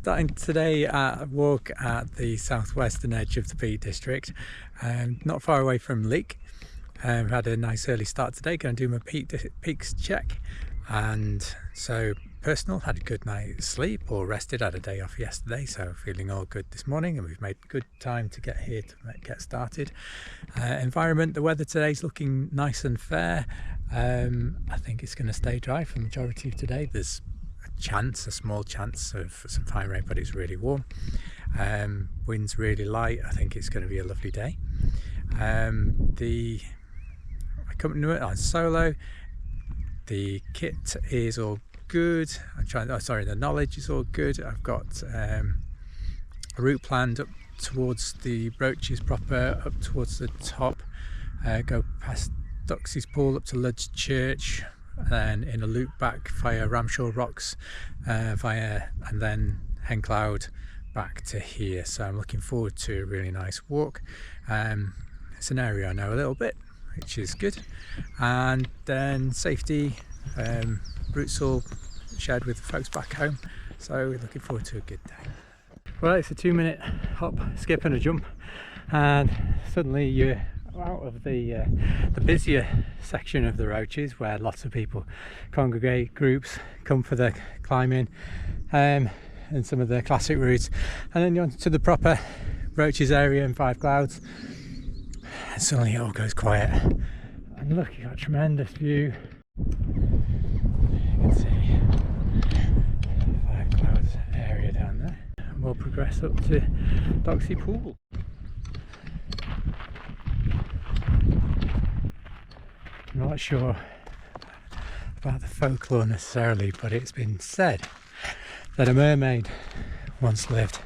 Starting today a walk at the southwestern edge of the Peak District, not far away from Leek. Had a nice early start today, going to do my peaks check, and so personal, had a good night's sleep or rested, had a day off yesterday, so feeling all good this morning, and we've made good time to get here to get started. Environment, the weather today is looking nice and fair. I think it's going to stay dry for the majority of today. There's a small chance of some fine rain, but it's really warm. Wind's really light. I think it's going to be a lovely day. The accompaniment on solo, the kit is all good. The knowledge is all good. I've got a route planned up towards the Roaches proper, up towards the top, go past Duxie's Pool up to Luds Church, and then in a loop back via Ramshaw Rocks, and then Hencloud back to here. So I'm looking forward to a really nice walk. It's an area I know a little bit, which is good. And then safety, routes all shared with the folks back home, so we're looking forward to a good day. Well, it's a 2-minute hop, skip and a jump, and suddenly you're out of the busier section of the Roaches, where lots of people congregate, groups come for the climbing and some of the classic routes, and then you're onto the proper Roaches area in Five Clouds, and suddenly it all goes quiet. And look, you've got a tremendous view. You can see Five Clouds area down there, and we'll progress up to Duxie Pool. I'm not sure about the folklore necessarily, but it's been said that a mermaid once lived,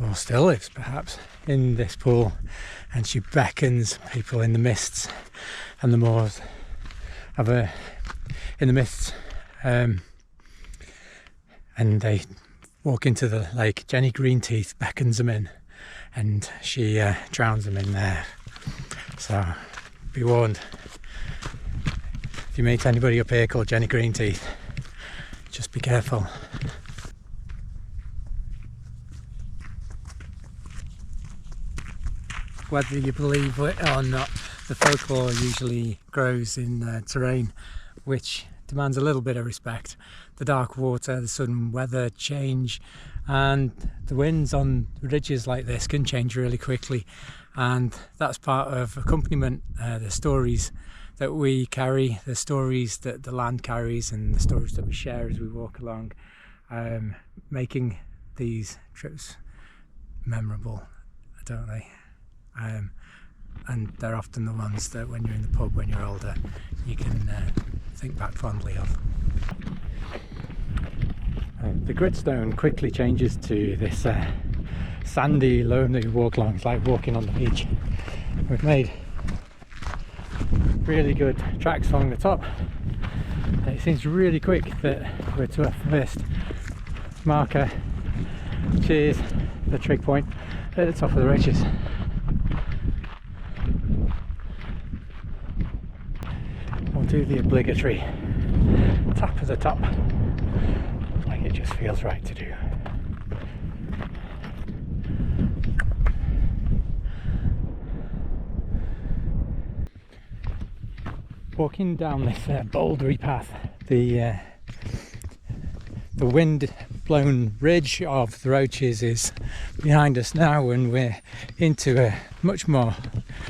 or still lives perhaps, in this pool, and she beckons people in the mists and the moors in the mists, and they walk into the lake. Jenny Greenteeth beckons them in, and she drowns them in there. So be warned, if you meet anybody up here called Jenny Greenteeth, just be careful. Whether you believe it or not, the folklore usually grows in terrain which demands a little bit of respect. The dark water, the sudden weather change, and the winds on ridges like this can change really quickly, and that's part of accompaniment. The stories that we carry, the stories that the land carries, and the stories that we share as we walk along, making these trips memorable, don't they? And they're often the ones that when you're in the pub when you're older, you can think back fondly of. The gritstone quickly changes to this sandy, lonely walk along. It's like walking on the beach. We've made really good tracks along the top. It seems really quick that we're to our first marker, which is the trig point at the top of the Roaches. We'll do the obligatory tap of the top, like it just feels right to do. Walking down this bouldery path, the wind-blown ridge of the Roaches is behind us now, and we're into a much more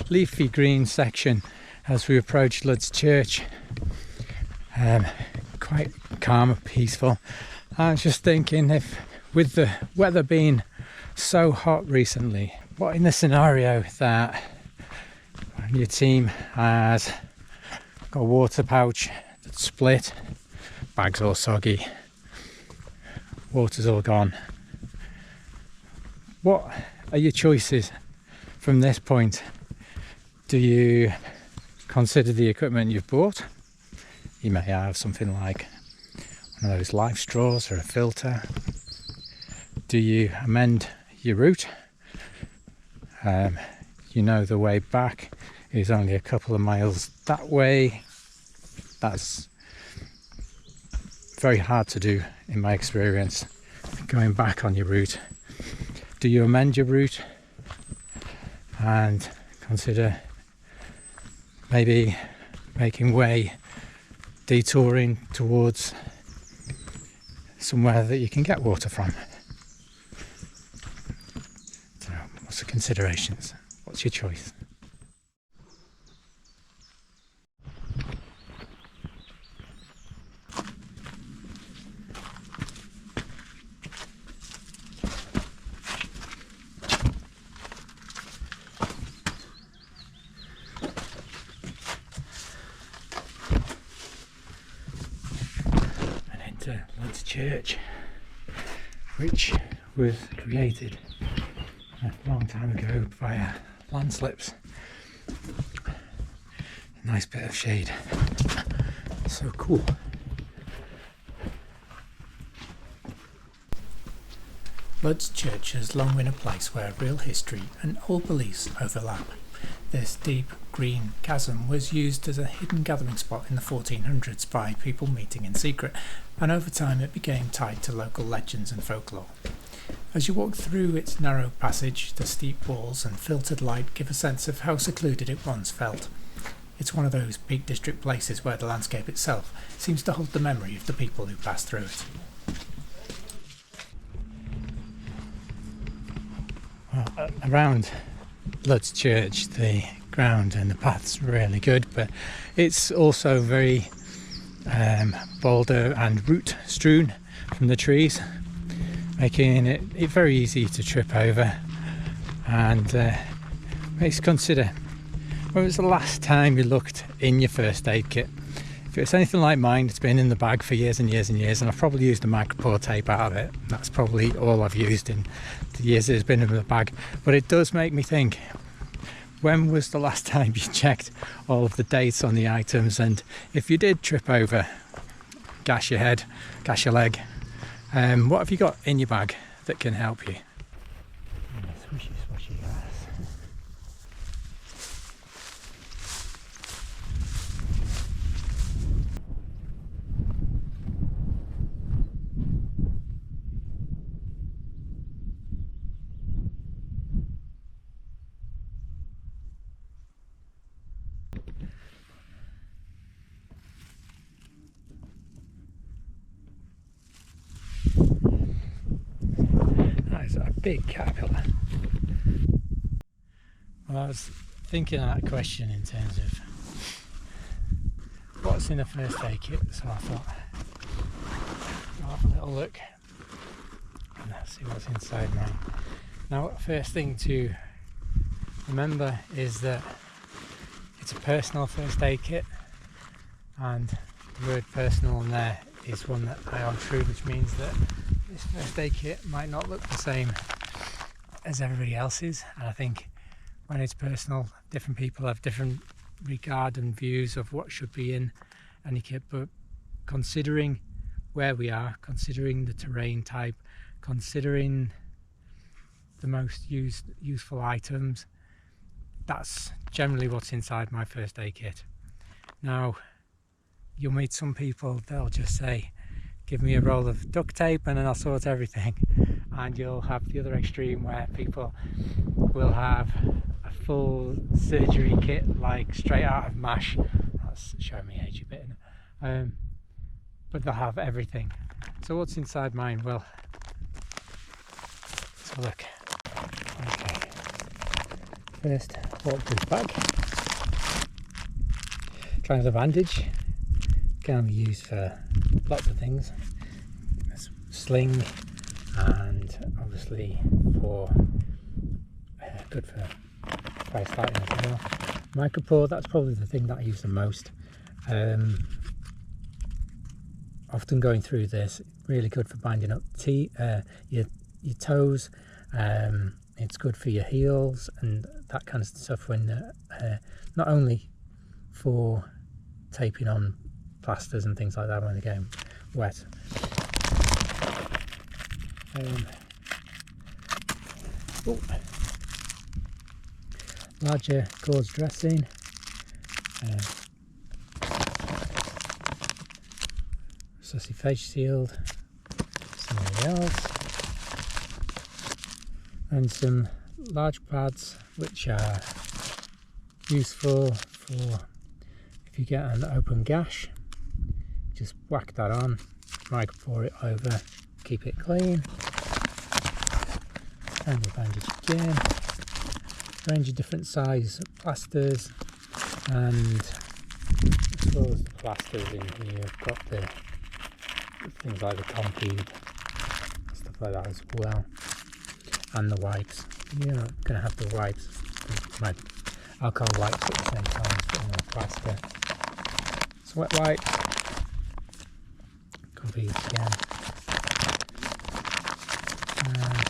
leafy green section as we approach Luds Church. Quite calm and peaceful. I was just thinking, if with the weather being so hot recently, what in the scenario that your team has got a water pouch that's split, bags all soggy, water's all gone, what are your choices from this point? Do you consider the equipment you've bought? You may have something like one of those life straws or a filter. Do you amend your route? You know the way back is only a couple of miles that way. That's very hard to do in my experience. going back on your route, do you amend your route and consider maybe making way, detouring towards somewhere that you can get water from? So what's the considerations? What's your choice? Luds Church, which was created a long time ago via landslips. Nice bit of shade, so cool. Luds Church has long been a place where real history and old beliefs overlap. This deep green chasm was used as a hidden gathering spot in the 1400s by people meeting in secret, and over time it became tied to local legends and folklore. As you walk through its narrow passage, the steep walls and filtered light give a sense of how secluded it once felt. It's one of those Peak District places where the landscape itself seems to hold the memory of the people who passed through it. Well, around Luds Church, the ground and the path's really good, but it's also very boulder and root strewn from the trees, making it very easy to trip over, and makes you consider, when was the last time you looked in your first aid kit? If it's anything like mine, it's been in the bag for years and years and years, and I've probably used the micropore tape out of it. That's probably all I've used in the years it's been in the bag. But it does make me think, when was the last time you checked all of the dates on the items? And if you did trip over, gash your head, gash your leg, what have you got in your bag that can help you? Swishy, swishy grass. A big caterpillar. Well, I was thinking of that question in terms of what's in a first aid kit, so I thought I'll have a little look and see what's inside mine. Now, first thing to remember is that it's a personal first aid kit, and the word personal in there is one that I am true, which means that this first aid kit might not look the same as everybody else's, and I think when it's personal, different people have different regard and views of what should be in any kit. But considering where we are, considering the terrain type, considering the most useful items, that's generally what's inside my first aid kit. Now, you'll meet some people, they'll just say, give me a roll of duct tape and then I'll sort everything. And you'll have the other extreme where people will have a full surgery kit, like straight out of MASH. That's showing me age a bit, but they'll have everything. So what's inside mine? Well, let's have a look. Okay. First, waterproof bag. Trouser bandage. Can be used for lots of things. Sling, and obviously for good for fire starting as well. Micropore, that's probably the thing that I use the most. Often going through this, really good for binding up your toes. It's good for your heels and that kind of stuff, when not only for taping on plasters and things like that when they're getting wet. Larger gauze dressing, sussy face shield, something else, and some large pads which are useful for if you get an open gash. Just whack that on, might pour it over, keep it clean, and the bandage again. Range of different size plasters, and as well as the plasters in here, I've got the things like the Compeed, stuff like that as well, and the wipes. You're not going to have the wipes, my alcohol wipes at the same time as the plaster. So wet wipes, Compeed again, and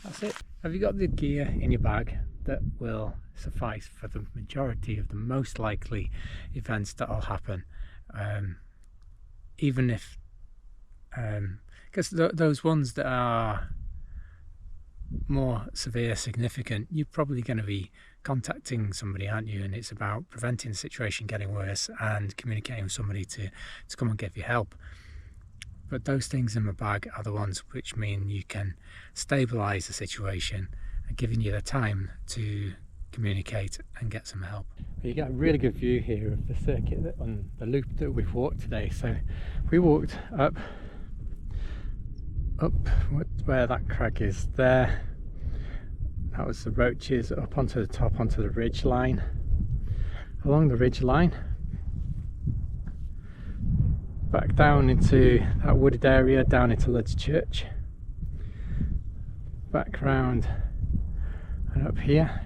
that's it. Have you got the gear in your bag that will suffice for the majority of the most likely events that will happen? Even if because those ones that are more severe, significant, you're probably going to be contacting somebody, aren't you? And it's about preventing the situation getting worse and communicating with somebody to come and give you help. But those things in my bag are the ones which mean you can stabilise the situation and giving you the time to communicate and get some help. You get a really good view here of the circuit on the loop that we've walked today. So we walked up where that crag is there. That was the Roaches, up onto the top, onto the ridge line. Along the ridge line, back down into that wooded area, down into Luds Church, back round and up here,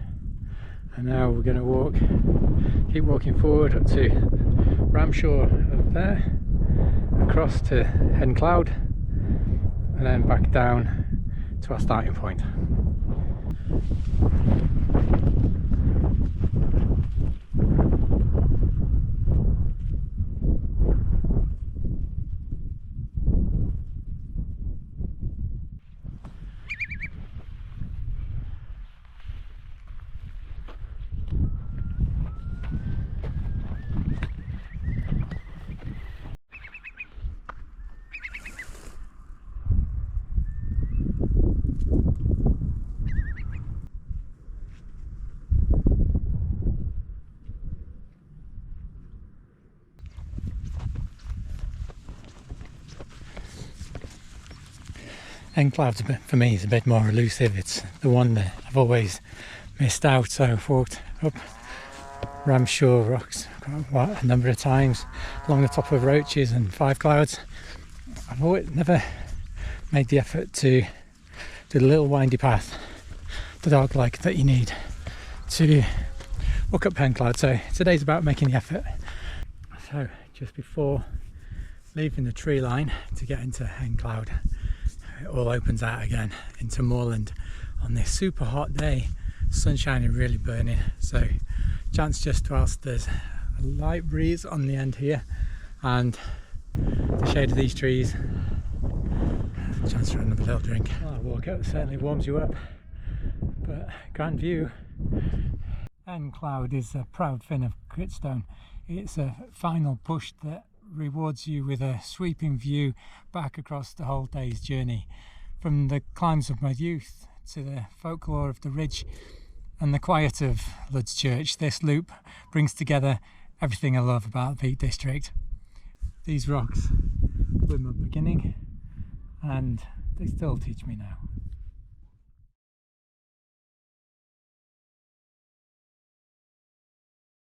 and now we're going to keep walking forward up to Ramshaw up there, across to Hencloud, and then back down to our starting point. Hencloud's for me is a bit more elusive. It's the one that I've always missed out. So I've walked up Ramshaw rocks a number of times, along the top of Roaches and Five Clouds. I've always never made the effort to do the little windy path, the dog leg that you need to walk up Hencloud. So today's about making the effort. So just before leaving the tree line to get into Hencloud, it all opens out again into moorland on this super hot day, sun shining, really burning. So chance, just whilst there's a light breeze on the end here and the shade of these trees, chance for another little drink. Well, a walk out certainly warms you up, but grand view. Hencloud is a proud fin of gritstone. It's a final push that rewards you with a sweeping view back across the whole day's journey, from the climbs of my youth to the folklore of the ridge and the quiet of Luds Church. This loop brings together everything I love about the Peak District. These rocks were my beginning, and they still teach me now.